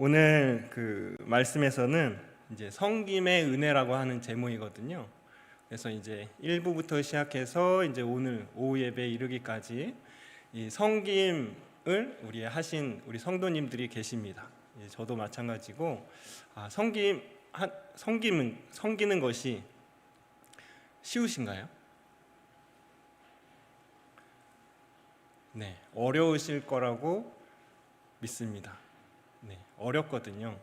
오늘 그 말씀에서는 이제 섬김의 은혜라고 하는 제목이거든요. 그래서 이제 1부부터 시작해서 이제 오늘 오후 예배 이르기까지 이 섬김을 우리 하신 우리 성도님들이 계십니다. 저도 마찬가지고 섬기는 것이 쉬우신가요? 네, 어려우실 거라고 믿습니다. 네, 어렵거든요.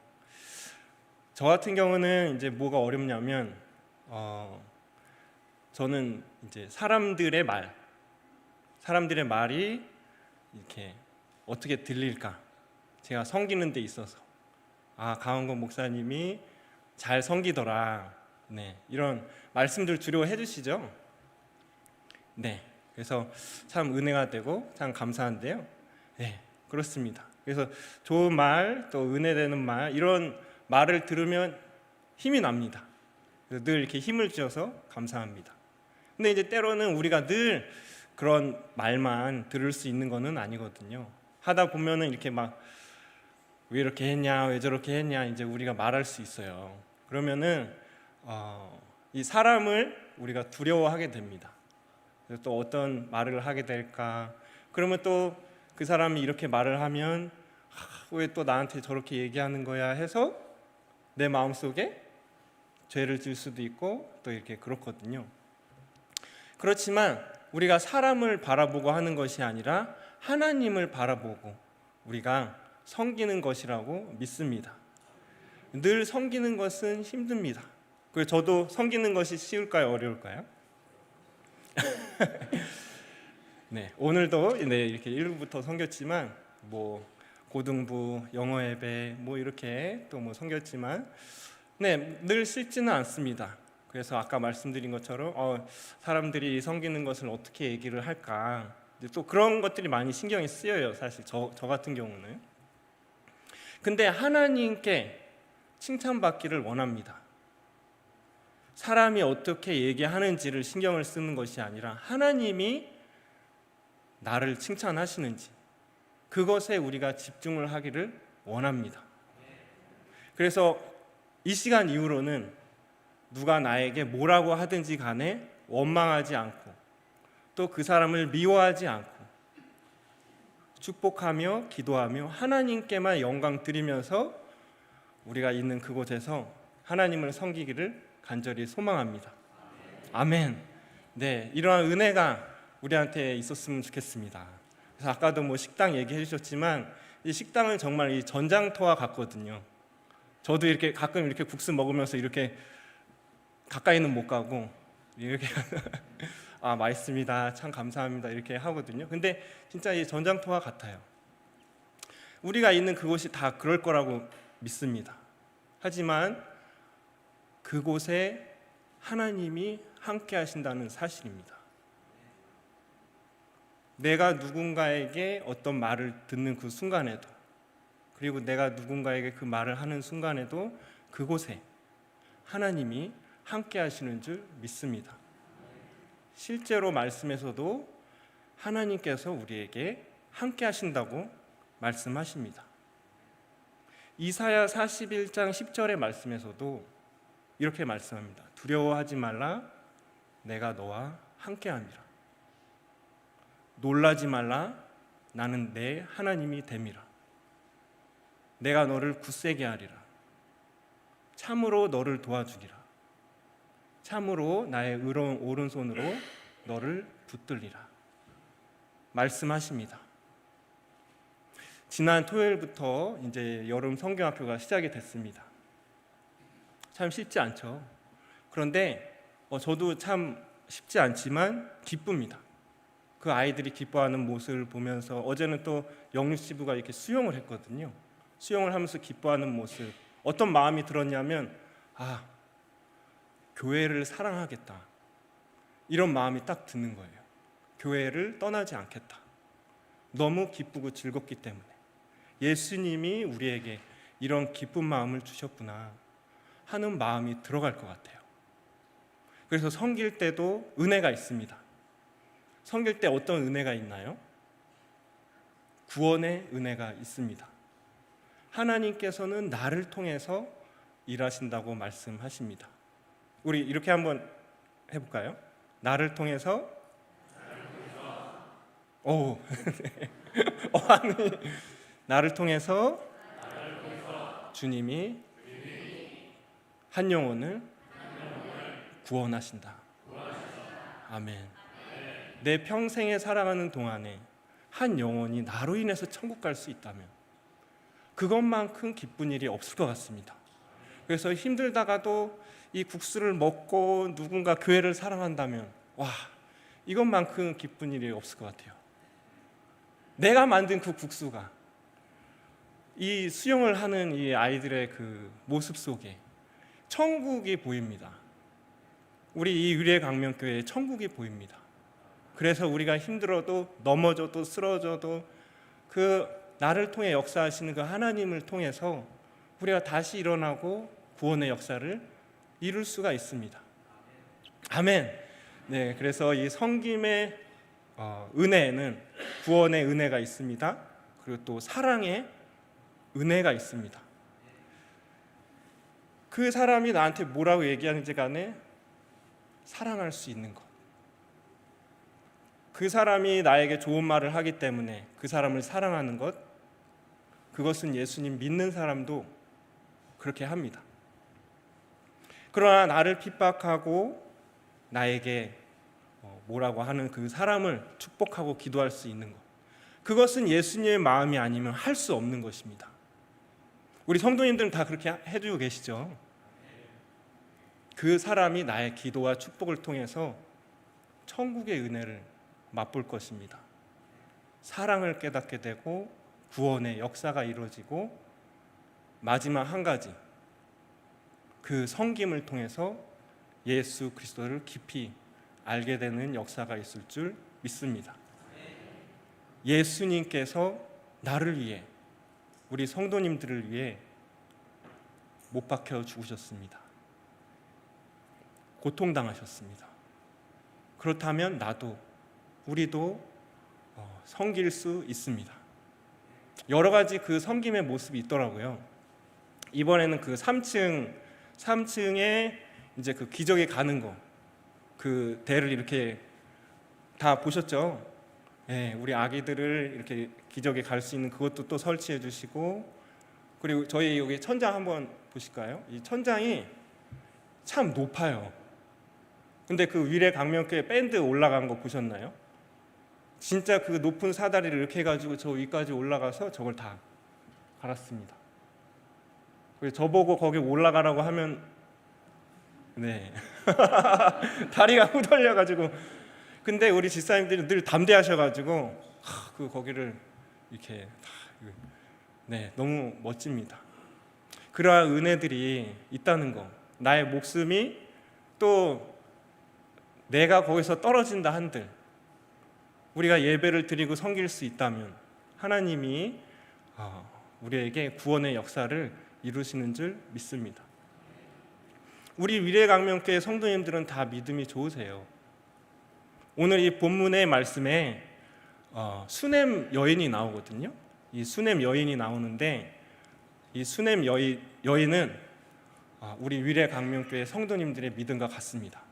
저 같은 경우는 이제 뭐가 어렵냐면 저는 이제 사람들의 말이 이렇게 어떻게 들릴까? 제가 섬기는 데 있어서 강원권 목사님이 잘 섬기더라. 네, 이런 말씀들 주로 해주시죠. 네, 그래서 참 은혜가 되고 참 감사한데요. 네, 그렇습니다. 그래서 좋은 말, 또 은혜되는 말, 이런 말을 들으면 힘이 납니다. 그래서 늘 이렇게 힘을 주셔서 감사합니다. 근데 이제 때로는 우리가 늘 그런 말만 들을 수 있는 것은 아니거든요. 하다 보면은 이렇게 막 왜 이렇게 했냐, 왜 저렇게 했냐, 이제 우리가 말할 수 있어요. 그러면은 이 사람을 우리가 두려워하게 됩니다. 그래서 또 어떤 말을 하게 될까? 그러면 또 그 사람이 이렇게 말을 하면 왜 또 나한테 저렇게 얘기하는 거야 해서 내 마음속에 죄를 지을 수도 있고 또 이렇게 그렇거든요. 그렇지만 우리가 사람을 바라보고 하는 것이 아니라 하나님을 바라보고 우리가 섬기는 것이라고 믿습니다. 늘 섬기는 것은 힘듭니다. 그래서 저도 섬기는 것이 쉬울까요? 어려울까요? 네, 오늘도 이렇게 1부부터 섬겼지만 고등부, 영어 예배 이렇게 또 섬겼지만 늘 쉽지는 않습니다. 그래서 아까 말씀드린 것처럼 사람들이 섬기는 것을 어떻게 얘기를 할까? 또 그런 것들이 많이 신경이 쓰여요. 사실 저 같은 경우는. 근데 하나님께 칭찬받기를 원합니다. 사람이 어떻게 얘기하는지를 신경을 쓰는 것이 아니라 하나님이 나를 칭찬하시는지 그것에 우리가 집중을 하기를 원합니다. 그래서 이 시간 이후로는 누가 나에게 뭐라고 하든지 간에 원망하지 않고 또 그 사람을 미워하지 않고 축복하며 기도하며 하나님께만 영광 드리면서 우리가 있는 그곳에서 하나님을 섬기기를 간절히 소망합니다. 아멘. 네, 이러한 은혜가 우리한테 있었으면 좋겠습니다. 그래서 아까도 식당 얘기해 주셨지만 이 식당은 정말 이 전장터와 같거든요. 저도 이렇게 가끔 이렇게 국수 먹으면서 이렇게 가까이는 못 가고 이렇게 맛있습니다. 참 감사합니다. 이렇게 하거든요. 근데 진짜 이 전장터와 같아요. 우리가 있는 그곳이 다 그럴 거라고 믿습니다. 하지만 그곳에 하나님이 함께 하신다는 사실입니다. 내가 누군가에게 어떤 말을 듣는 그 순간에도 그리고 내가 누군가에게 그 말을 하는 순간에도 그곳에 하나님이 함께 하시는 줄 믿습니다. 실제로 말씀에서도 하나님께서 우리에게 함께 하신다고 말씀하십니다. 이사야 41장 10절의 말씀에서도 이렇게 말씀합니다. 두려워하지 말라, 내가 너와 함께 함이라. 놀라지 말라, 나는 내 하나님이 됨이라. 내가 너를 굳세게 하리라. 참으로 너를 도와주리라. 참으로 나의 의로운 오른손으로 너를 붙들리라. 말씀하십니다. 지난 토요일부터 이제 여름 성경학교가 시작이 됐습니다. 참 쉽지 않죠. 그런데 저도 참 쉽지 않지만 기쁩니다. 그 아이들이 기뻐하는 모습을 보면서 어제는 또 영육지부가 이렇게 수영을 했거든요. 수영을 하면서 기뻐하는 모습, 어떤 마음이 들었냐면 교회를 사랑하겠다, 이런 마음이 딱 드는 거예요. 교회를 떠나지 않겠다. 너무 기쁘고 즐겁기 때문에 예수님이 우리에게 이런 기쁜 마음을 주셨구나 하는 마음이 들어갈 것 같아요. 그래서 섬길 때도 은혜가 있습니다. 섬길 때 어떤 은혜가 있나요? 구원의 은혜가 있습니다. 하나님께서는 나를 통해서 일하신다고 말씀하십니다. 우리 이렇게 한번 해볼까요? 나를 통해서 아니, 나를 통해서 주님이 한 영혼을 구원하신다. 아멘. 내 평생에 살아가는 동안에 한 영혼이 나로 인해서 천국 갈 수 있다면 그것만큼 기쁜 일이 없을 것 같습니다. 그래서 힘들다가도 이 국수를 먹고 누군가 교회를 사랑한다면 이것만큼 기쁜 일이 없을 것 같아요. 내가 만든 그 국수가 이 수영을 하는 이 아이들의 그 모습 속에 천국이 보입니다. 우리 이 유래강명교회에 천국이 보입니다. 그래서 우리가 힘들어도 넘어져도 쓰러져도 그 나를 통해 역사하시는 그 하나님을 통해서 우리가 다시 일어나고 구원의 역사를 이룰 수가 있습니다. 아멘. 네, 그래서 이 섬김의 은혜에는 구원의 은혜가 있습니다. 그리고 또 사랑의 은혜가 있습니다. 그 사람이 나한테 뭐라고 얘기하는지 간에 사랑할 수 있는 것. 그 사람이 나에게 좋은 말을 하기 때문에 그 사람을 사랑하는 것, 그것은 예수님 믿는 사람도 그렇게 합니다. 그러나 나를 핍박하고 나에게 뭐라고 하는 그 사람을 축복하고 기도할 수 있는 것, 그것은 예수님의 마음이 아니면 할 수 없는 것입니다. 우리 성도님들은 다 그렇게 해주고 계시죠? 그 사람이 나의 기도와 축복을 통해서 천국의 은혜를 맛볼 것입니다. 사랑을 깨닫게 되고 구원의 역사가 이루어지고 마지막 한 가지, 그 섬김을 통해서 예수 그리스도를 깊이 알게 되는 역사가 있을 줄 믿습니다. 예수님께서 나를 위해, 우리 성도님들을 위해 못 박혀 죽으셨습니다. 고통당하셨습니다. 그렇다면 우리도 섬길 수 있습니다. 여러 가지 그 섬김의 모습이 있더라고요. 이번에는 그 3층에 이제 그 기적에 가는 거, 그 대를 이렇게 다 보셨죠? 네, 우리 아기들을 이렇게 기적에 갈 수 있는 그것도 또 설치해 주시고, 그리고 저희 여기 천장 한번 보실까요? 이 천장이 참 높아요. 근데 그 위례 강명교회 밴드 올라간 거 보셨나요? 진짜 그 높은 사다리를 이렇게 해가지고 저 위까지 올라가서 저걸 다 갈았습니다. 그래서 저보고 거기 올라가라고 하면 다리가 후들려가지고, 근데 우리 집사님들이 늘 담대하셔가지고 그 거기를 이렇게 너무 멋집니다. 그러한 은혜들이 있다는 거, 나의 목숨이 또 내가 거기서 떨어진다 한들 우리가 예배를 드리고 섬길 수 있다면 하나님이 우리에게 구원의 역사를 이루시는 줄 믿습니다. 우리 위례강명교회 성도님들은 다 믿음이 좋으세요. 오늘 이 본문의 말씀에 수냄 여인이 나오거든요. 이 수냄 여인이 나오는데 이 수냄 여인은 우리 위례강명교회 성도님들의 믿음과 같습니다.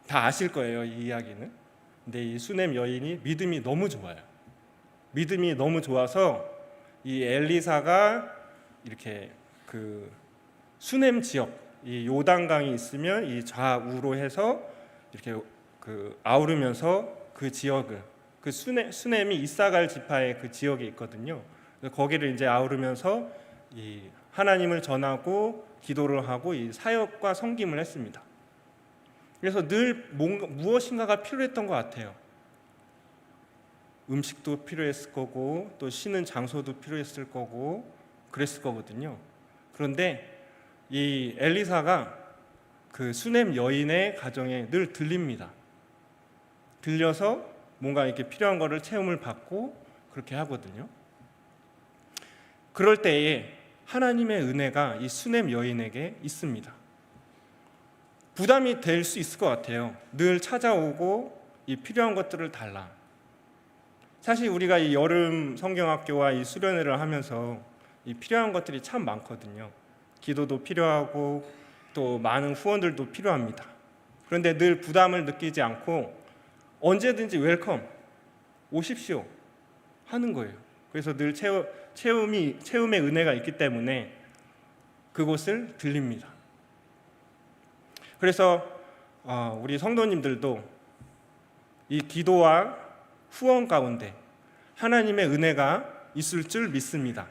다 아실 거예요, 이 이야기는. 근데 이 수냄 여인이 믿음이 너무 좋아요. 믿음이 너무 좋아서 이 엘리사가 이렇게 그 수냄 지역, 이 요단강이 있으면 이 좌우로 해서 이렇게 그 아우르면서 그 지역을, 그 수냄이 이사갈 지파의 그 지역에 있거든요. 거기를 이제 아우르면서 이 하나님을 전하고 기도를 하고 이 사역과 섬김을 했습니다. 그래서 늘 무엇인가가 필요했던 것 같아요. 음식도 필요했을 거고 또 쉬는 장소도 필요했을 거고 그랬을 거거든요. 그런데 이 엘리사가 그 수냄 여인의 가정에 늘 들립니다. 들려서 뭔가 이렇게 필요한 거를 체험을 받고 그렇게 하거든요. 그럴 때에 하나님의 은혜가 이 수냄 여인에게 있습니다. 부담이 될 수 있을 것 같아요. 늘 찾아오고 이 필요한 것들을 달라. 사실 우리가 이 여름 성경학교와 이 수련회를 하면서 이 필요한 것들이 참 많거든요. 기도도 필요하고 또 많은 후원들도 필요합니다. 그런데 늘 부담을 느끼지 않고 언제든지 웰컴 오십시오 하는 거예요. 그래서 늘 체험의 은혜가 있기 때문에 그곳을 들립니다. 그래서 우리 성도님들도 이 기도와 후원 가운데 하나님의 은혜가 있을 줄 믿습니다.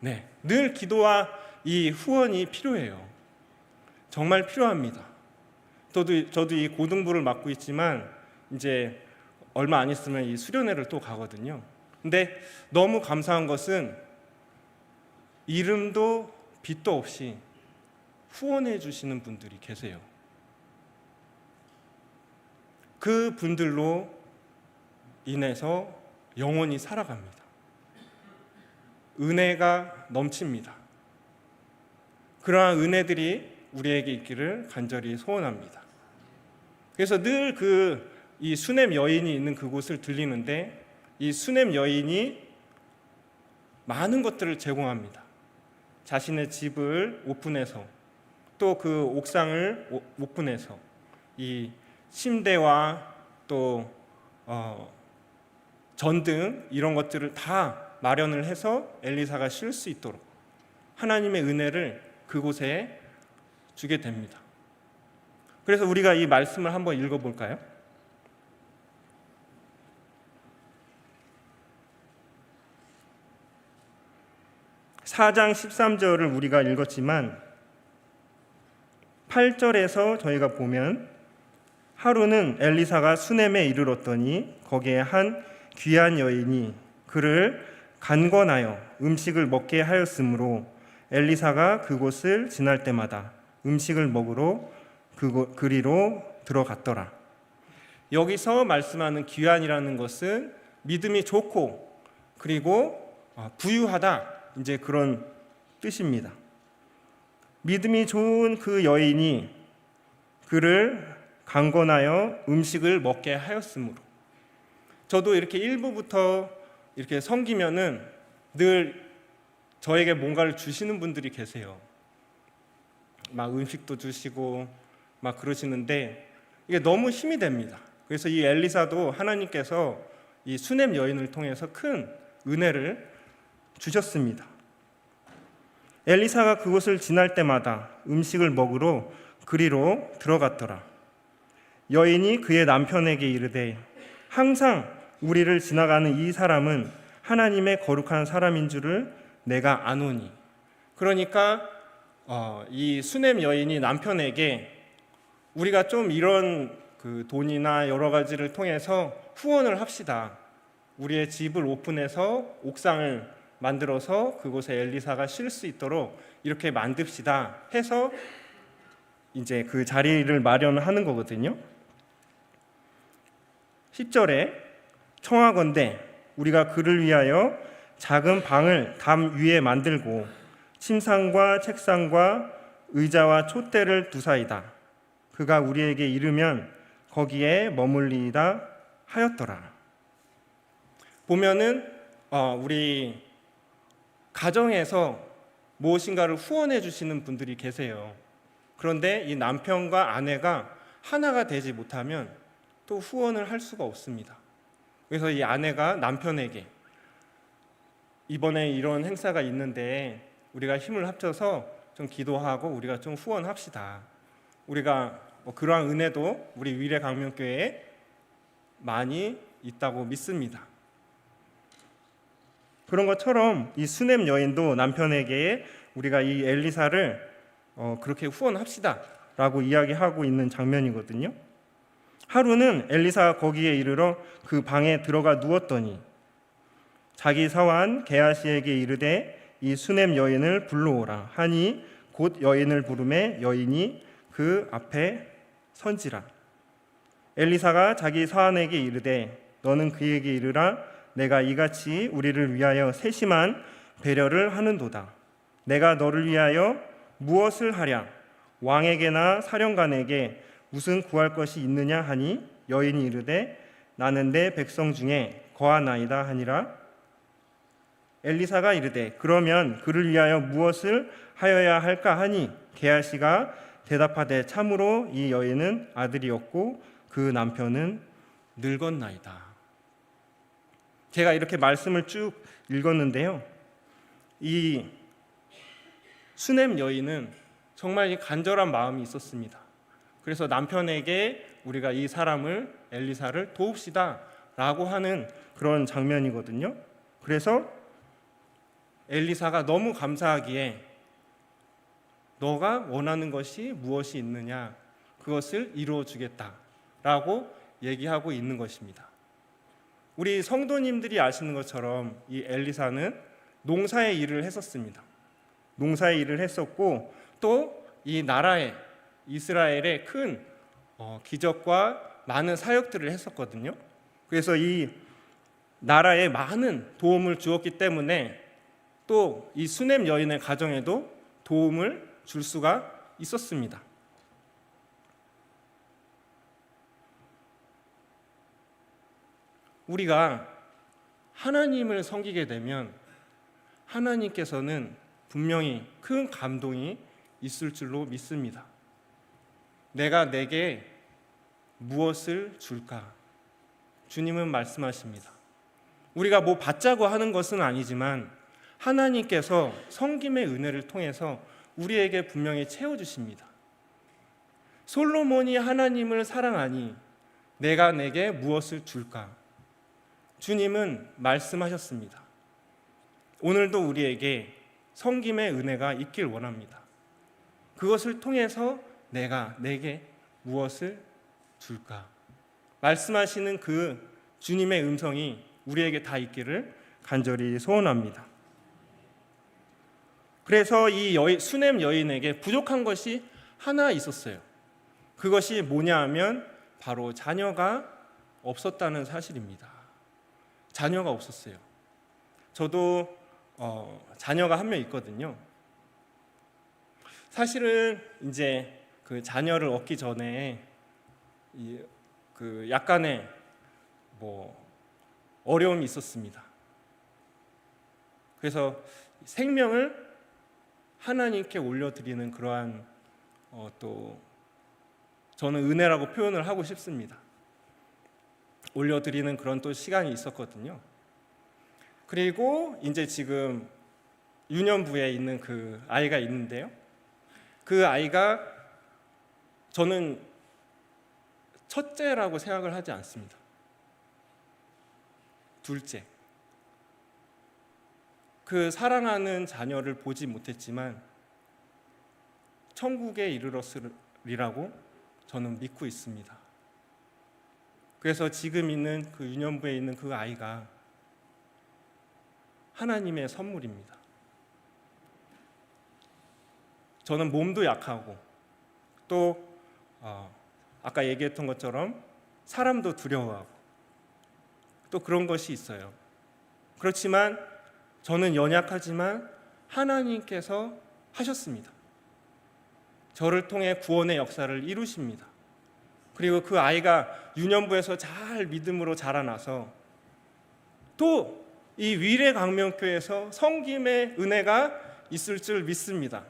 네, 늘 기도와 이 후원이 필요해요. 정말 필요합니다. 저도 이 고등부를 맡고 있지만 이제 얼마 안 있으면 이 수련회를 또 가거든요. 근데 너무 감사한 것은 이름도 빚도 없이 후원해 주시는 분들이 계세요. 그 분들로 인해서 영혼이 살아갑니다. 은혜가 넘칩니다. 그러한 은혜들이 우리에게 있기를 간절히 소원합니다. 그래서 늘 이 수넴 여인이 있는 그곳을 들리는데 이 수넴 여인이 많은 것들을 제공합니다. 자신의 집을 오픈해서 또 그 옥상을 오픈해서 이 침대와 또 전등 이런 것들을 다 마련을 해서 엘리사가 쉴 수 있도록 하나님의 은혜를 그곳에 주게 됩니다. 그래서 우리가 이 말씀을 한번 읽어볼까요? 4장 13절을 우리가 읽었지만 8절에서 저희가 보면 하루는 엘리사가 수넴에 이르렀더니 거기에 한 귀한 여인이 그를 간권하여 음식을 먹게 하였으므로 엘리사가 그곳을 지날 때마다 음식을 먹으러 그리로 들어갔더라. 여기서 말씀하는 귀한이라는 것은 믿음이 좋고 그리고 부유하다 이제 그런 뜻입니다. 믿음이 좋은 그 여인이 그를 강권하여 음식을 먹게 하였으므로. 저도 이렇게 1부부터 이렇게 섬기면은 늘 저에게 뭔가를 주시는 분들이 계세요. 막 음식도 주시고 막 그러시는데 이게 너무 힘이 됩니다. 그래서 이 엘리사도 하나님께서 이 수넴 여인을 통해서 큰 은혜를 주셨습니다. 엘리사가 그곳을 지날 때마다 음식을 먹으러 그리로 들어갔더라. 여인이 그의 남편에게 이르되 항상 우리를 지나가는 이 사람은 하나님의 거룩한 사람인 줄을 내가 아노니. 그러니까 이 수넴 여인이 남편에게 우리가 좀 이런 그 돈이나 여러 가지를 통해서 후원을 합시다. 우리의 집을 오픈해서 옥상을 만들어서 그곳에 엘리사가 쉴 수 있도록 이렇게 만듭시다 해서 이제 그 자리를 마련하는 거거든요. 10절에 청하건대 우리가 그를 위하여 작은 방을 담 위에 만들고 침상과 책상과 의자와 촛대를 두사이다. 그가 우리에게 이르면 거기에 머물리이다 하였더라. 보면은 우리 가정에서 무엇인가를 후원해 주시는 분들이 계세요. 그런데 이 남편과 아내가 하나가 되지 못하면 또 후원을 할 수가 없습니다. 그래서 이 아내가 남편에게 이번에 이런 행사가 있는데 우리가 힘을 합쳐서 좀 기도하고 우리가 좀 후원합시다. 우리가 그러한 은혜도 우리 위례강명교회에 많이 있다고 믿습니다. 그런 것처럼 이 수넴 여인도 남편에게 우리가 이 엘리사를 그렇게 후원합시다 라고 이야기하고 있는 장면이거든요. 하루는 엘리사가 거기에 이르러 그 방에 들어가 누웠더니 자기 사환 게하시에게 이르되 이 수넴 여인을 불러오라 하니 곧 여인을 부르매 여인이 그 앞에 선지라. 엘리사가 자기 사환에게 이르되 너는 그에게 이르라 내가 이같이 우리를 위하여 세심한 배려를 하는도다. 내가 너를 위하여 무엇을 하랴? 왕에게나 사령관에게 무슨 구할 것이 있느냐 하니 여인이 이르되 나는 내 백성 중에 거하나이다 하니라. 엘리사가 이르되 그러면 그를 위하여 무엇을 하여야 할까 하니 게하시가 대답하되 참으로 이 여인은 아들이었고 그 남편은 늙었나이다. 제가 이렇게 말씀을 쭉 읽었는데요, 이 수넴 여인은 정말 간절한 마음이 있었습니다. 그래서 남편에게 우리가 이 사람을, 엘리사를 도웁시다 라고 하는 그런 장면이거든요. 그래서 엘리사가 너무 감사하기에 너가 원하는 것이 무엇이 있느냐, 그것을 이루어 주겠다라고 얘기하고 있는 것입니다. 우리 성도님들이 아시는 것처럼 이 엘리사는 농사의 일을 했었습니다. 농사의 일을 했었고 또 이 나라에, 이스라엘에 큰 기적과 많은 사역들을 했었거든요. 그래서 이 나라에 많은 도움을 주었기 때문에 또 이 수넴 여인의 가정에도 도움을 줄 수가 있었습니다. 우리가 하나님을 섬기게 되면 하나님께서는 분명히 큰 감동이 있을 줄로 믿습니다. 내가 내게 무엇을 줄까? 주님은 말씀하십니다. 우리가 뭐 받자고 하는 것은 아니지만 하나님께서 섬김의 은혜를 통해서 우리에게 분명히 채워주십니다. 솔로몬이 하나님을 사랑하니 내가 내게 무엇을 줄까? 주님은 말씀하셨습니다. 오늘도 우리에게 섬김의 은혜가 있길 원합니다. 그것을 통해서 내가 내게 무엇을 줄까? 말씀하시는 그 주님의 음성이 우리에게 다 있기를 간절히 소원합니다. 그래서 이 수넴 여인에게 부족한 것이 하나 있었어요. 그것이 뭐냐 하면 바로 자녀가 없었다는 사실입니다. 자녀가 없었어요. 저도 자녀가 한 명 있거든요. 사실은 이제 그 자녀를 얻기 전에 그 약간의 어려움이 있었습니다. 그래서 생명을 하나님께 올려드리는 그러한 또 저는 은혜라고 표현을 하고 싶습니다. 올려드리는 그런 또 시간이 있었거든요. 그리고 이제 지금 유년부에 있는 그 아이가 있는데요. 그 아이가 저는 첫째라고 생각을 하지 않습니다. 둘째. 그 사랑하는 자녀를 보지 못했지만 천국에 이르렀으리라고 저는 믿고 있습니다. 그래서 지금 있는 그 유년부에 있는 그 아이가 하나님의 선물입니다. 저는 몸도 약하고 또 아까 얘기했던 것처럼 사람도 두려워하고 또 그런 것이 있어요. 그렇지만 저는 연약하지만 하나님께서 하셨습니다. 저를 통해 구원의 역사를 이루십니다. 그리고 그 아이가 유년부에서 잘 믿음으로 자라나서 또 이 위례강명교회에서 섬김의 은혜가 있을 줄 믿습니다.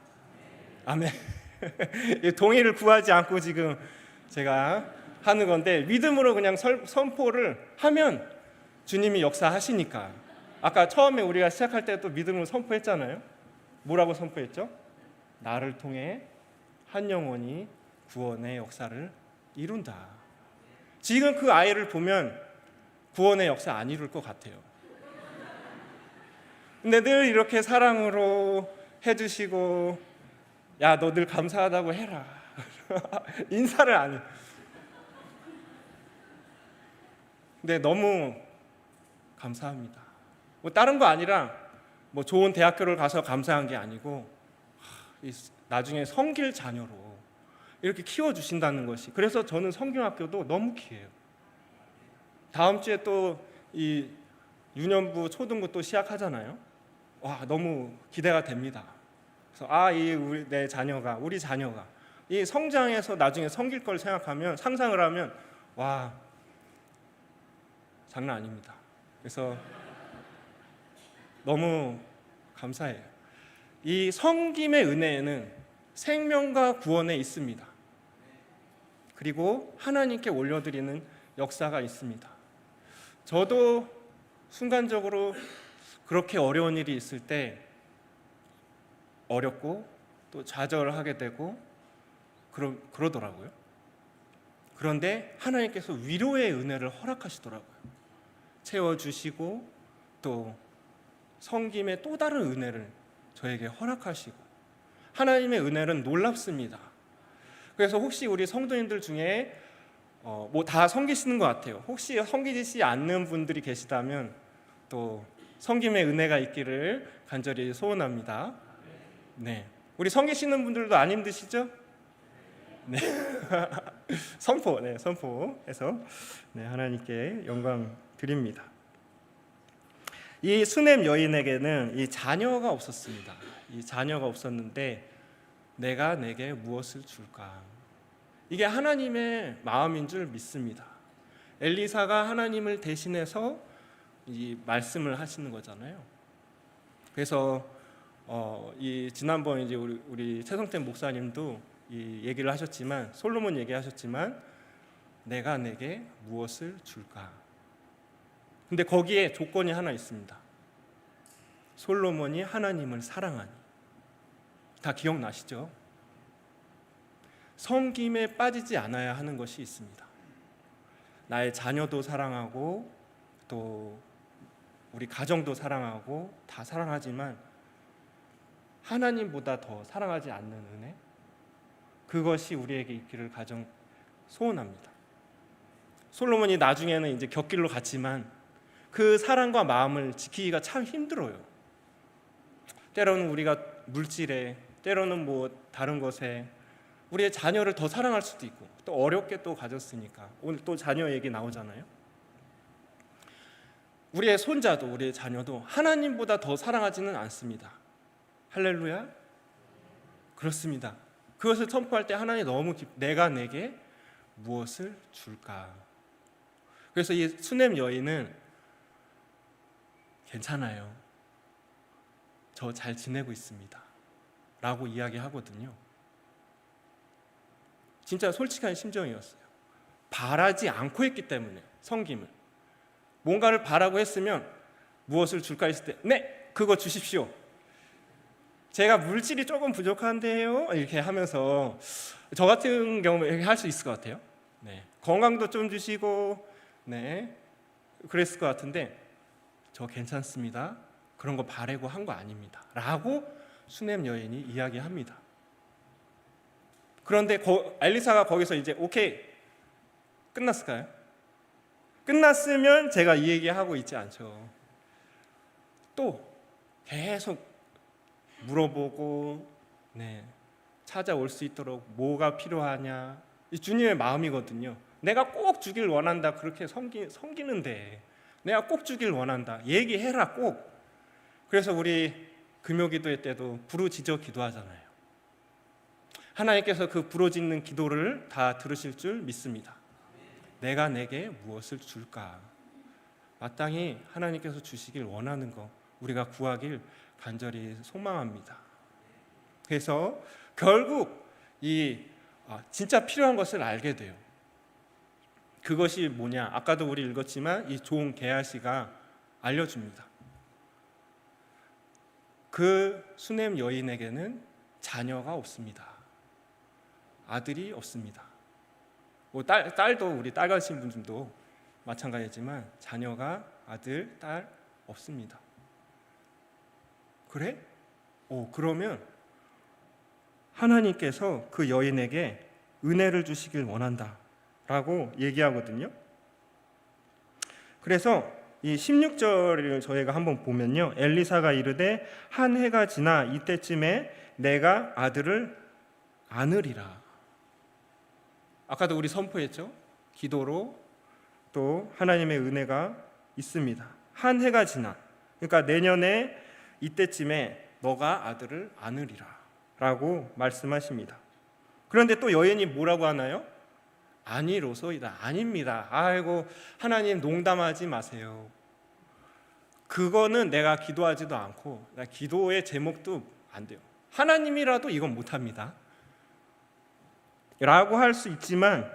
아멘. 동의를 구하지 않고 지금 제가 하는 건데 믿음으로 그냥 선포를 하면 주님이 역사하시니까. 아까 처음에 우리가 시작할 때도 믿음으로 선포했잖아요. 뭐라고 선포했죠? 나를 통해 한 영혼이 구원의 역사를 이룬다. 지금 그 아이를 보면 구원의 역사 안 이룰 것 같아요. 근데 늘 이렇게 사랑으로 해주시고 야, 너 늘 감사하다고 해라. 인사를 안 해. 근데 너무 감사합니다. 뭐 다른 거 아니라 뭐 좋은 대학교를 가서 감사한 게 아니고 나중에 섬길 자녀로 이렇게 키워주신다는 것이, 그래서 저는 성경학교도 너무 귀해요. 다음 주에 또 이 유년부 초등부 또 시작하잖아요. 와, 너무 기대가 됩니다. 그래서 우리 자녀가 이 성장해서 나중에 섬길 걸 생각하면, 상상을 하면 와, 장난 아닙니다. 그래서 너무 감사해요. 이 섬김의 은혜에는 생명과 구원에 있습니다. 그리고 하나님께 올려드리는 역사가 있습니다. 저도 순간적으로 그렇게 어려운 일이 있을 때 어렵고 또 좌절하게 되고 그러더라고요. 그런데 하나님께서 위로의 은혜를 허락하시더라고요. 채워주시고 또 섬김의 또 다른 은혜를 저에게 허락하시고, 하나님의 은혜는 놀랍습니다. 그래서 혹시 우리 성도님들 중에 뭐 다 섬기시는 것 같아요. 혹시 섬기지 않는 분들이 계시다면 또 섬김의 은혜가 있기를 간절히 소원합니다. 네, 우리 섬기시는 분들도 안 힘드시죠? 네, 선포해서 하나님께 영광 드립니다. 이 수넴 여인에게는 이 자녀가 없었습니다. 이 자녀가 없었는데 내가 내게 무엇을 줄까? 이게 하나님의 마음인 줄 믿습니다. 엘리사가 하나님을 대신해서 이 말씀을 하시는 거잖아요. 그래서 이 지난번 이제 우리 최성태 목사님도 이 얘기를 하셨지만, 솔로몬 얘기하셨지만 내가 내게 무엇을 줄까? 근데 거기에 조건이 하나 있습니다. 솔로몬이 하나님을 사랑하니. 다 기억나시죠? 섬김에 빠지지 않아야 하는 것이 있습니다. 나의 자녀도 사랑하고 또 우리 가정도 사랑하고 다 사랑하지만 하나님보다 더 사랑하지 않는 은혜, 그것이 우리에게 있기를 가장 소원합니다. 솔로몬이 나중에는 이제 곁길로 갔지만 그 사랑과 마음을 지키기가 참 힘들어요. 때로는 우리가 물질에, 때로는 뭐 다른 것에 우리의 자녀를 더 사랑할 수도 있고, 또 어렵게 또 가졌으니까 오늘 또 자녀 얘기 나오잖아요. 우리의 손자도 우리의 자녀도 하나님보다 더 사랑하지는 않습니다. 할렐루야. 그렇습니다. 그것을 선포할 때 하나님 너무 내가 내게 무엇을 줄까? 그래서 이 수넴 여인은 괜찮아요, 저 잘 지내고 있습니다 라고 이야기하거든요. 진짜 솔직한 심정이었어요. 바라지 않고 했기 때문에. 섬김을 뭔가를 바라고 했으면 무엇을 줄까 했을 때 네, 그거 주십시오. 제가 물질이 조금 부족한데요 이렇게 하면서, 저 같은 경우에 이렇게 할 수 있을 것 같아요. 네, 건강도 좀 주시고 네, 그랬을 것 같은데 저 괜찮습니다, 그런 거 바라고 한 거 아닙니다 라고 수넴 여인이 이야기합니다. 그런데 엘리사가 거기서 이제 오케이 끝났을까요? 끝났으면 제가 이 얘기하고 있지 않죠. 또 계속 물어보고 찾아올 수 있도록 뭐가 필요하냐, 이 주님의 마음이거든요. 내가 꼭 주길 원한다, 그렇게 섬기는데 내가 꼭 주길 원한다, 얘기해라 꼭. 그래서 우리 금요기도회 때도 부르짖어 기도하잖아요. 하나님께서 그 부르짖는 기도를 다 들으실 줄 믿습니다. 내가 내게 무엇을 줄까? 마땅히 하나님께서 주시길 원하는 거 우리가 구하길 간절히 소망합니다. 그래서 결국 이 진짜 필요한 것을 알게 돼요. 그것이 뭐냐? 아까도 우리 읽었지만 이 종 게하시가 알려줍니다. 그 수넴 여인에게는 자녀가 없습니다. 아들이 없습니다. 뭐 딸도 우리 딸 가신 분들도 마찬가지지만 자녀가 아들, 딸 없습니다. 그래? 그러면 하나님께서 그 여인에게 은혜를 주시길 원한다 라고 얘기하거든요. 그래서 이 16절을 저희가 한번 보면요, 엘리사가 이르되 한 해가 지나 이때쯤에 내가 아들을 안으리라. 아까도 우리 선포했죠. 기도로 또 하나님의 은혜가 있습니다. 한 해가 지나, 그러니까 내년에 이때쯤에 너가 아들을 안으리라 라고 말씀하십니다. 그런데 또 여인이 뭐라고 하나요? 아니로소이다. 아닙니다. 아이고 하나님 농담하지 마세요. 그거는 내가 기도하지도 않고 나 기도의 제목도 안 돼요. 하나님이라도 이건 못합니다 라고 할 수 있지만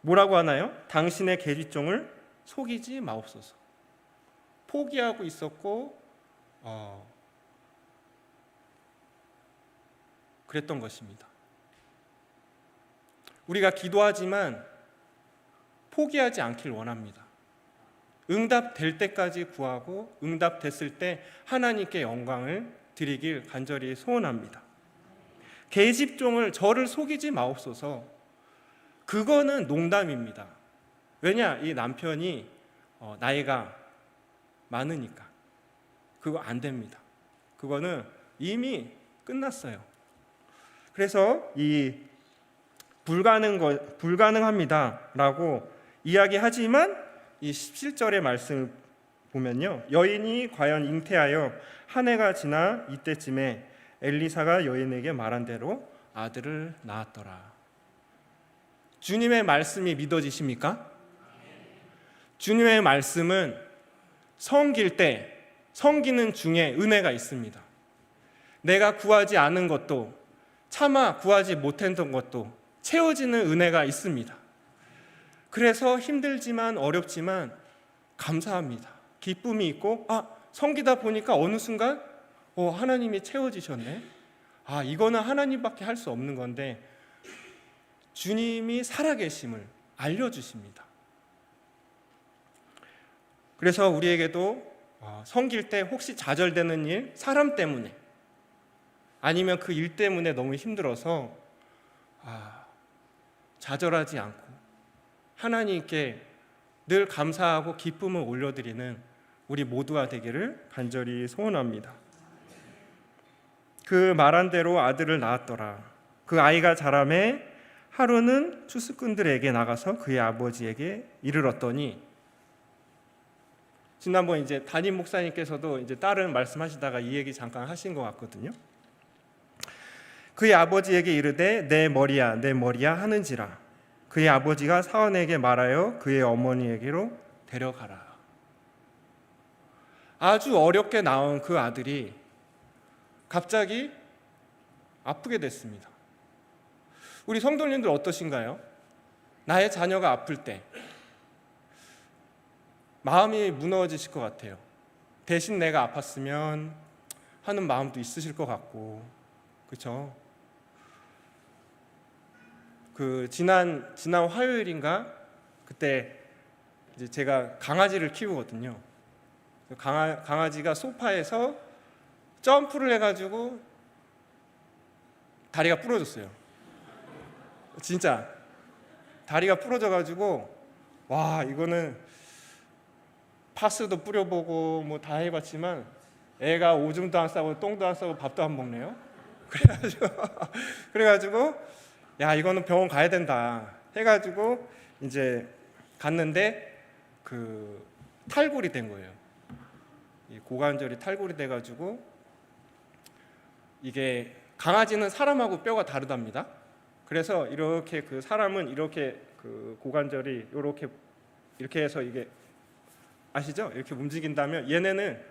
뭐라고 하나요? 당신의 계집종을 속이지 마옵소서. 포기하고 있었고 그랬던 것입니다. 우리가 기도하지만 포기하지 않길 원합니다. 응답될 때까지 구하고 응답됐을 때 하나님께 영광을 드리길 간절히 소원합니다. 계집종을 저를 속이지 마옵소서. 그거는 농담입니다. 왜냐? 이 남편이 나이가 많으니까. 그거 안 됩니다. 그거는 이미 끝났어요. 그래서 이 불가능합니다라고 이야기하지만 이 17절의 말씀을 보면요, 여인이 과연 잉태하여 한 해가 지나 이때쯤에 엘리사가 여인에게 말한 대로 아들을 낳았더라. 주님의 말씀이 믿어지십니까? 주님의 말씀은 섬길 때 섬기는 중에 은혜가 있습니다. 내가 구하지 않은 것도 차마 구하지 못했던 것도 채워지는 은혜가 있습니다. 그래서 힘들지만 어렵지만 감사합니다. 기쁨이 있고 섬기다 보니까 어느 순간 하나님이 채워지셨네. 이거는 하나님밖에 할 수 없는 건데 주님이 살아계심을 알려주십니다. 그래서 우리에게도 섬길 때 혹시 좌절되는 일, 사람 때문에 아니면 그 일 때문에 너무 힘들어서 좌절하지 않고 하나님께 늘 감사하고 기쁨을 올려드리는 우리 모두가 되기를 간절히 소원합니다. 그 말한 대로 아들을 낳았더라. 그 아이가 자라매 하루는 추수꾼들에게 나가서 그의 아버지에게 이르렀더니, 지난번 이제 담임 목사님께서도 이제 다른 말씀하시다가 이 얘기 잠깐 하신 것 같거든요. 그의 아버지에게 이르되 내 머리야 내 머리야 하는지라. 그의 아버지가 사원에게 말하여 그의 어머니에게로 데려가라. 아주 어렵게 낳은 그 아들이 갑자기 아프게 됐습니다. 우리 성도님들 어떠신가요? 나의 자녀가 아플 때 마음이 무너지실 것 같아요. 대신 내가 아팠으면 하는 마음도 있으실 것 같고, 그렇죠? 지난 화요일인가 그때 이제 제가 강아지를 키우거든요. 강아지가 소파에서 점프를 해가지고 다리가 부러졌어요. 진짜 다리가 부러져가지고 이거는 파스도 뿌려보고 뭐 다 해봤지만 애가 오줌도 안 싸고 똥도 안 싸고 밥도 안 먹네요. 그래가지고 야, 이거는 병원 가야 된다 해가지고 이제 갔는데 탈골이 된 거예요. 이 고관절이 탈골이 돼가지고, 이게 강아지는 사람하고 뼈가 다르답니다. 그래서 이렇게 사람은 이렇게 고관절이 이렇게 해서 이게 아시죠? 이렇게 움직인다면 얘네는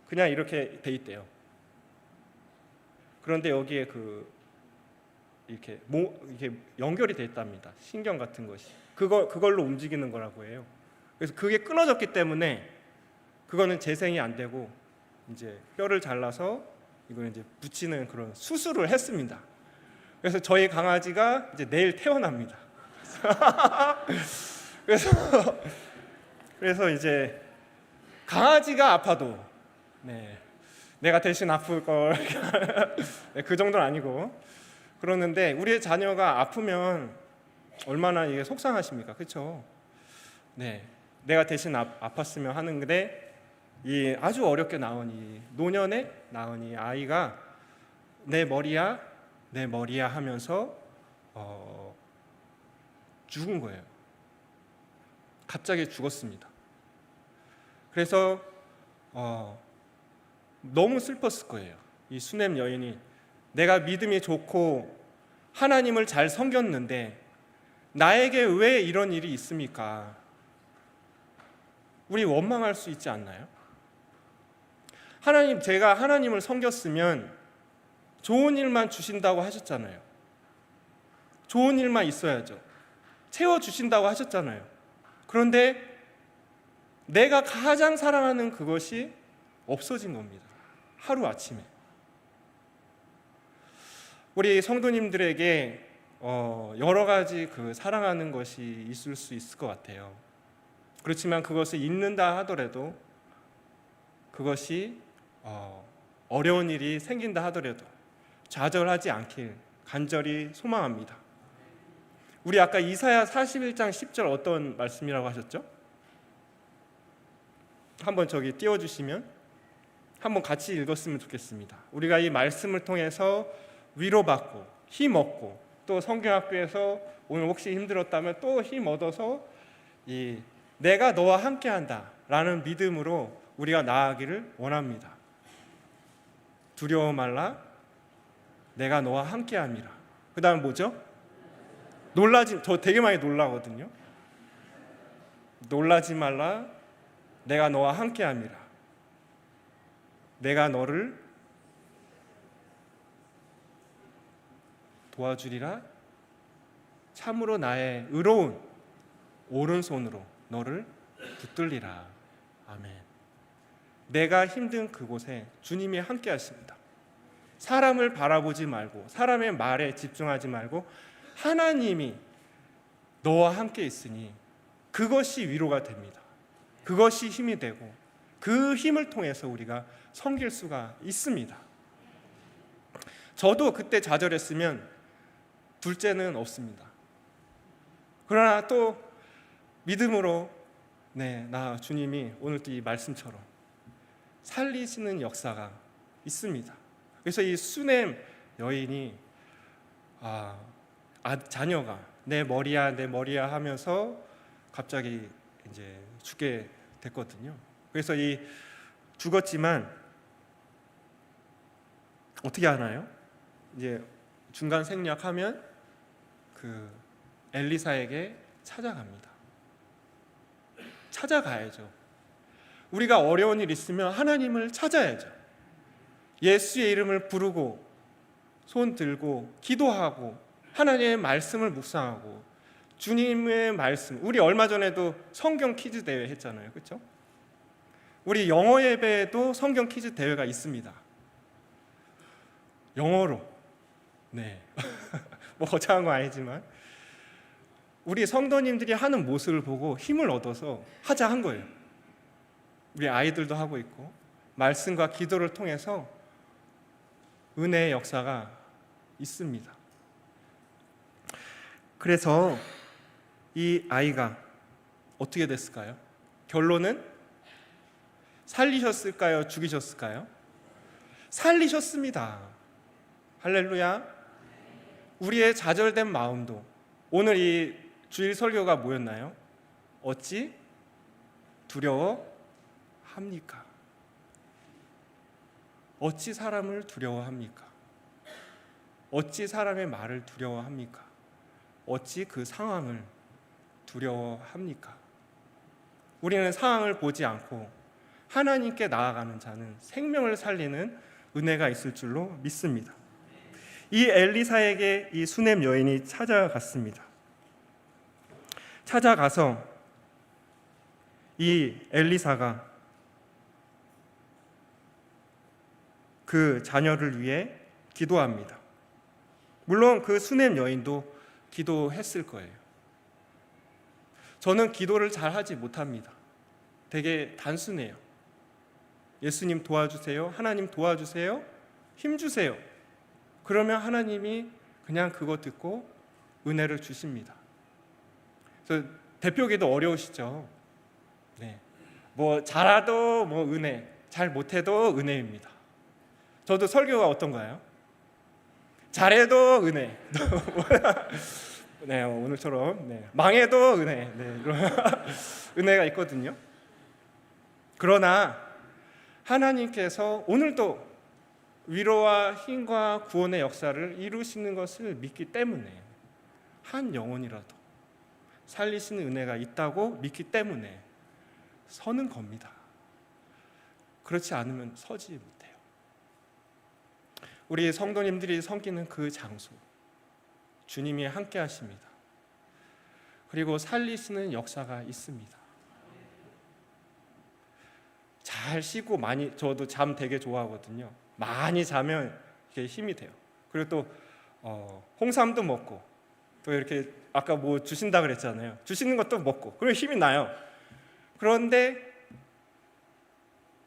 그냥 이렇게 돼 있대요. 그런데 여기에 이렇게 연결이 돼 있답니다. 신경 같은 것이 그걸로 움직이는 거라고 해요. 그래서 그게 끊어졌기 때문에 그거는 재생이 안 되고 이제 뼈를 잘라서 이걸 이제 붙이는 그런 수술을 했습니다. 그래서 저희 강아지가 이제 내일 태어납니다. 그래서 이제 강아지가 아파도 내가 대신 아플 걸 그 정도는 아니고 그러는데, 우리의 자녀가 아프면 얼마나 이게 속상하십니까, 그렇죠? 내가 대신 아팠으면 하는데 이 아주 어렵게 낳은 이 노년에 낳은 이 아이가 내 머리야 하면서 죽은 거예요. 갑자기 죽었습니다. 그래서 너무 슬펐을 거예요. 이 수넴 여인이 내가 믿음이 좋고 하나님을 잘 섬겼는데 나에게 왜 이런 일이 있습니까? 우리 원망할 수 있지 않나요? 하나님, 제가 하나님을 섬겼으면 좋은 일만 주신다고 하셨잖아요. 좋은 일만 있어야죠. 채워주신다고 하셨잖아요. 그런데 내가 가장 사랑하는 그것이 없어진 겁니다. 하루아침에. 우리 성도님들에게 여러 가지 그 사랑하는 것이 있을 수 있을 것 같아요. 그렇지만 그것을 잊는다 하더라도, 그것이 어려운 일이 생긴다 하더라도 좌절하지 않길 간절히 소망합니다. 우리 아까 이사야 41장 10절 어떤 말씀이라고 하셨죠? 한번 저기 띄워주시면 한번 같이 읽었으면 좋겠습니다. 우리가 이 말씀을 통해서 위로받고 힘 얻고, 또 성경학교에서 오늘 혹시 힘들었다면 또 힘 얻어서 이 내가 너와 함께한다 라는 믿음으로 우리가 나아가기를 원합니다. 두려워 말라, 내가 너와 함께함이라. 그 다음 뭐죠? 저 되게 많이 놀라거든요. 놀라지 말라, 내가 너와 함께함이라. 내가 너를 도와주리라. 참으로 나의 의로운 오른손으로 너를 붙들리라. 아멘. 내가 힘든 그곳에 주님이 함께 하십니다. 사람을 바라보지 말고, 사람의 말에 집중하지 말고 하나님이 너와 함께 있으니 그것이 위로가 됩니다. 그것이 힘이 되고, 그 힘을 통해서 우리가 섬길 수가 있습니다. 저도 그때 좌절했으면 둘째는 없습니다. 그러나 또 믿음으로 나 주님이 오늘도 이 말씀처럼 살리시는 역사가 있습니다. 그래서 이 수넴 여인이 자녀가 내 머리야 하면서 갑자기 이제 죽게 됐거든요. 그래서 이 죽었지만 어떻게 하나요? 이제 중간 생략하면 그 엘리사에게 찾아갑니다. 찾아가야죠. 우리가 어려운 일 있으면 하나님을 찾아야죠. 예수의 이름을 부르고 손 들고 기도하고 하나님의 말씀을 묵상하고 주님의 말씀, 우리 얼마 전에도 성경 퀴즈 대회 했잖아요. 그렇죠? 우리 영어 예배에도 성경 퀴즈 대회가 있습니다. 영어로. 뭐 거창한 거 아니지만 우리 성도님들이 하는 모습을 보고 힘을 얻어서 하자 한 거예요. 우리 아이들도 하고 있고, 말씀과 기도를 통해서 은혜의 역사가 있습니다. 그래서 이 아이가 어떻게 됐을까요? 결론은 살리셨을까요? 죽이셨을까요? 살리셨습니다. 할렐루야. 우리의 좌절된 마음도, 오늘 이 주일 설교가 뭐였나요? 어찌 두려워합니까? 어찌 사람을 두려워합니까? 어찌 사람의 말을 두려워합니까? 어찌 그 상황을 두려워합니까? 우리는 상황을 보지 않고 하나님께 나아가는 자는 생명을 살리는 은혜가 있을 줄로 믿습니다. 이 엘리사에게 이 수넴 여인이 찾아갔습니다. 찾아가서 이 엘리사가 그 자녀를 위해 기도합니다. 물론 그 수넴 여인도 기도했을 거예요. 저는 기도를 잘 하지 못합니다. 되게 단순해요. 예수님 도와주세요. 하나님 도와주세요. 힘 주세요. 그러면 하나님이 그냥 그거 듣고 은혜를 주십니다. 그래서 대표기도 어려우시죠? 뭐 잘해도 뭐 은혜, 잘 못해도 은혜입니다. 저도 설교가 어떤가요? 잘해도 은혜. 오늘처럼 망해도 은혜. 이런 은혜가 있거든요. 그러나 하나님께서 오늘도 위로와 힘과 구원의 역사를 이루시는 것을 믿기 때문에, 한 영혼이라도 살리시는 은혜가 있다고 믿기 때문에 서는 겁니다. 그렇지 않으면 서지 못해요. 우리 성도님들이 섬기는 그 장소, 주님이 함께 하십니다. 그리고 살리시는 역사가 있습니다. 잘 쉬고 많이, 저도 잠 되게 좋아하거든요. 많이 자면 이렇게 힘이 돼요. 그리고 또 홍삼도 먹고, 또 이렇게 아까 뭐 주신다 그랬잖아요. 주시는 것도 먹고, 그러면 힘이 나요. 그런데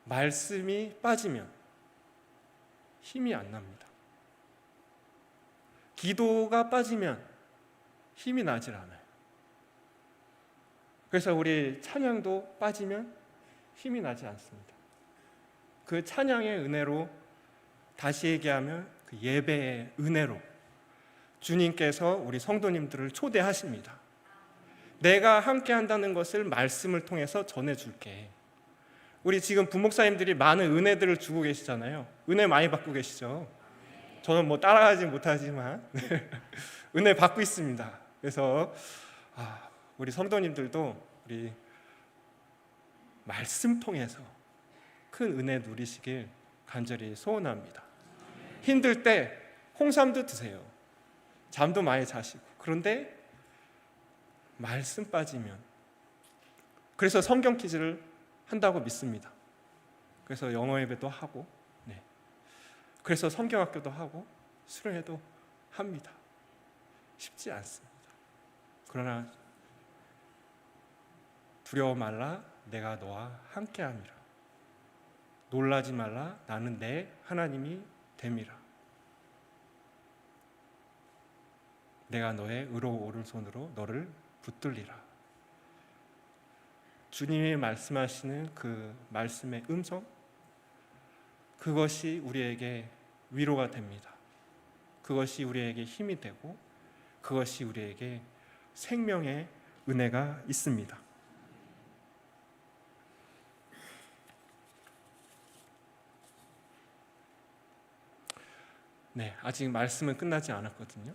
말씀이 빠지면 힘이 안 납니다. 기도가 빠지면 힘이 나질 않아요. 그래서 우리 찬양도 빠지면 힘이 나지 않습니다. 그 찬양의 은혜로, 다시 얘기하면 그 예배의 은혜로 주님께서 우리 성도님들을 초대하십니다. 내가 함께 한다는 것을 말씀을 통해서 전해줄게. 우리 지금 부목사님들이 많은 은혜들을 주고 계시잖아요. 은혜 많이 받고 계시죠? 저는 뭐 따라가지 못하지만 은혜 받고 있습니다. 그래서 우리 성도님들도 우리 말씀 통해서 큰 은혜 누리시길 간절히 소원합니다. 힘들 때 홍삼도 드세요. 잠도 많이 자시고. 그런데 말씀 빠지면, 그래서 성경 퀴즈를 한다고 믿습니다. 그래서 영어 예배도 하고, 그래서 성경학교도 하고 수련회도 합니다. 쉽지 않습니다. 그러나 두려워 말라, 내가 너와 함께함이라. 놀라지 말라, 나는 내 하나님이 됨이라. 내가 너의 의로 오른손으로 너를 붙들리라. 주님이 말씀하시는 그 말씀의 음성, 그것이 우리에게 위로가 됩니다. 그것이 우리에게 힘이 되고, 그것이 우리에게 생명의 은혜가 있습니다. 아직 말씀은 끝나지 않았거든요.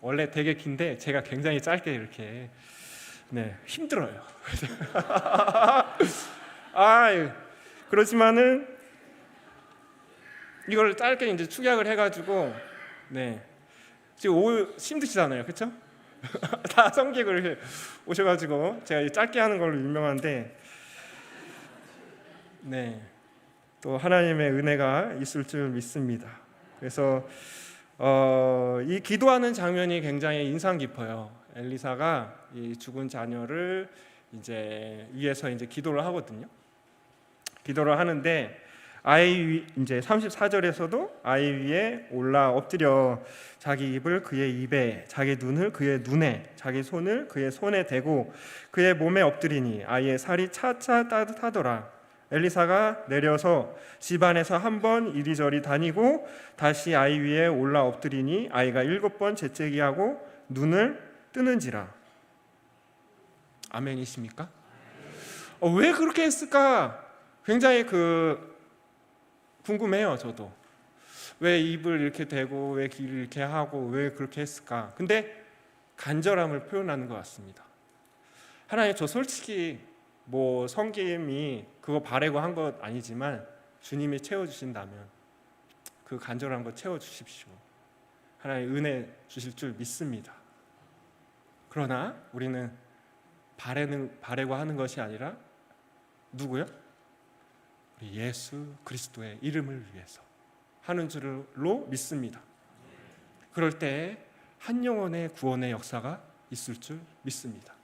원래 되게 긴데 제가 굉장히 짧게 이렇게 힘들어요. 그렇지만은 이걸 짧게 이제 축약을 해가지고 지금 힘드시잖아요, 그렇죠? 다 성객을 오셔가지고 제가 짧게 하는 걸로 유명한데 또 하나님의 은혜가 있을 줄 믿습니다. 그래서 이 기도하는 장면이 굉장히 인상 깊어요. 엘리사가 이 죽은 자녀를 이제 위해서 이제 기도를 하거든요. 기도를 하는데 이제 34절에서도 아이 위에 올라 엎드려 자기 입을 그의 입에, 자기 눈을 그의 눈에, 자기 손을 그의 손에 대고 그의 몸에 엎드리니 아이의 살이 차차 따뜻하더라. 엘리사가 내려서 집 안에서 한 번 이리저리 다니고 다시 아이 위에 올라 엎드리니 아이가 7번 재채기하고 눈을 뜨는지라. 아멘이십니까? 왜 그렇게 했을까? 굉장히 궁금해요. 저도 왜 입을 이렇게 대고 왜 귀를 이렇게 하고 왜 그렇게 했을까? 근데 간절함을 표현하는 것 같습니다. 하나님, 저 솔직히 뭐 성김이 그거 바라고 한 것 아니지만 주님이 채워주신다면 그 간절한 거 채워주십시오. 하나님 은혜 주실 줄 믿습니다. 그러나 우리는 바라고 하는 것이 아니라 누구요? 우리 예수 그리스도의 이름을 위해서 하는 줄로 믿습니다. 그럴 때 한 영혼의 구원의 역사가 있을 줄 믿습니다.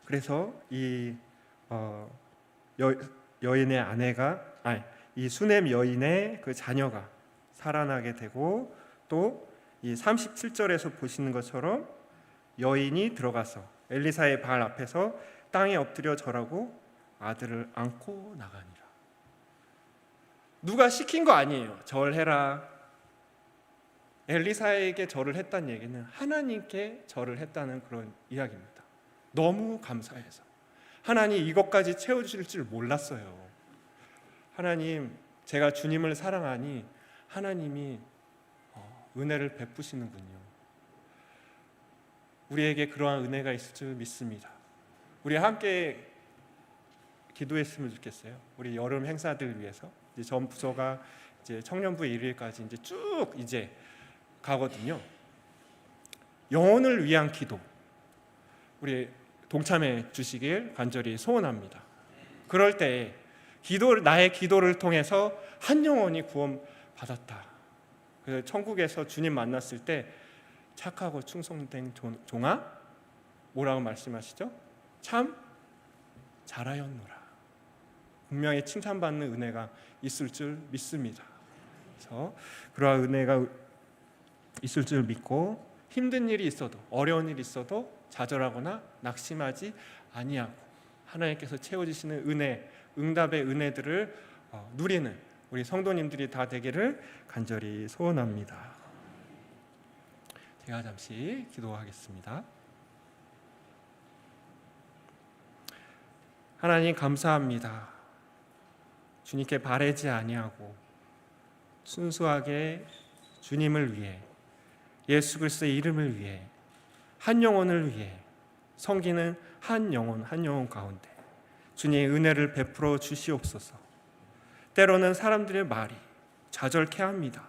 그래서 이 여인의 아내가 이 수넴 여인의 그 자녀가 살아나게 되고, 또 이 37절에서 보시는 것처럼 여인이 들어가서 엘리사의 발 앞에서 땅에 엎드려 절하고 아들을 안고 나가니라. 누가 시킨 거 아니에요. 절해라. 엘리사에게 절을 했다는 얘기는 하나님께 절을 했다는 그런 이야기입니다. 너무 감사해서 하나님 이것까지 채워주실 줄 몰랐어요. 하나님, 제가 주님을 사랑하니 하나님이 은혜를 베푸시는군요. 우리에게 그러한 은혜가 있을 줄 믿습니다. 우리 함께 기도했으면 좋겠어요. 우리 여름 행사들 위해서 이제 전 부서가 이제 청년부 일일까지 이제 쭉 이제 가거든요. 영혼을 위한 기도 우리 동참해 주시길 간절히 소원합니다. 그럴 때 나의 기도를 통해서 한 영혼이 구원받았다. 그래서 천국에서 주님 만났을 때 착하고 충성된 종아 뭐라고 말씀하시죠? 참 잘하였노라. 분명히 칭찬받는 은혜가 있을 줄 믿습니다. 그래서 그러한 은혜가 있을 줄 믿고 힘든 일이 있어도 어려운 일이 있어도 좌절하거나 낙심하지 아니하고 하나님께서 채워주시는 은혜, 응답의 은혜들을 누리는 우리 성도님들이 다 되기를 간절히 소원합니다. 제가 잠시 기도하겠습니다. 하나님 감사합니다. 주님께 바라지 아니하고 순수하게 주님을 위해 예수 그리스도의 이름을 위해 한 영혼을 위해 섬기는 한 영혼 가운데 주님의 은혜를 베풀어 주시옵소서. 때로는 사람들의 말이 좌절케 합니다.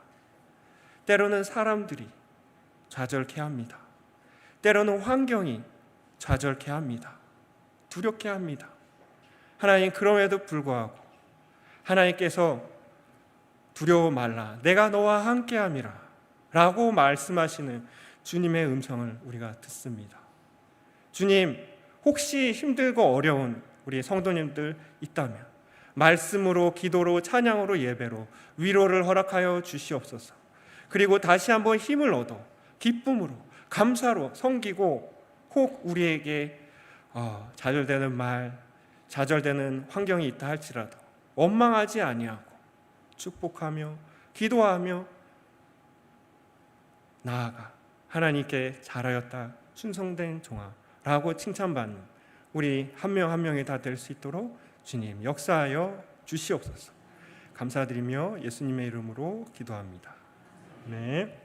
때로는 사람들이 좌절케 합니다. 때로는 환경이 좌절케 합니다. 두렵게 합니다. 하나님 그럼에도 불구하고 하나님께서 두려워 말라 내가 너와 함께함이라 라고 말씀하시는 주님의 음성을 우리가 듣습니다. 주님 혹시 힘들고 어려운 우리 성도님들 있다면 말씀으로 기도로 찬양으로 예배로 위로를 허락하여 주시옵소서. 그리고 다시 한번 힘을 얻어 기쁨으로 감사로 섬기고 혹 우리에게 좌절되는 말 좌절되는 환경이 있다 할지라도 원망하지 아니하고 축복하며 기도하며 나아가 하나님께 잘하였다 충성된 종아라고 칭찬받는 우리 한 명 한 명이 다 될 수 있도록 주님 역사하여 주시옵소서. 감사드리며 예수님의 이름으로 기도합니다. 네.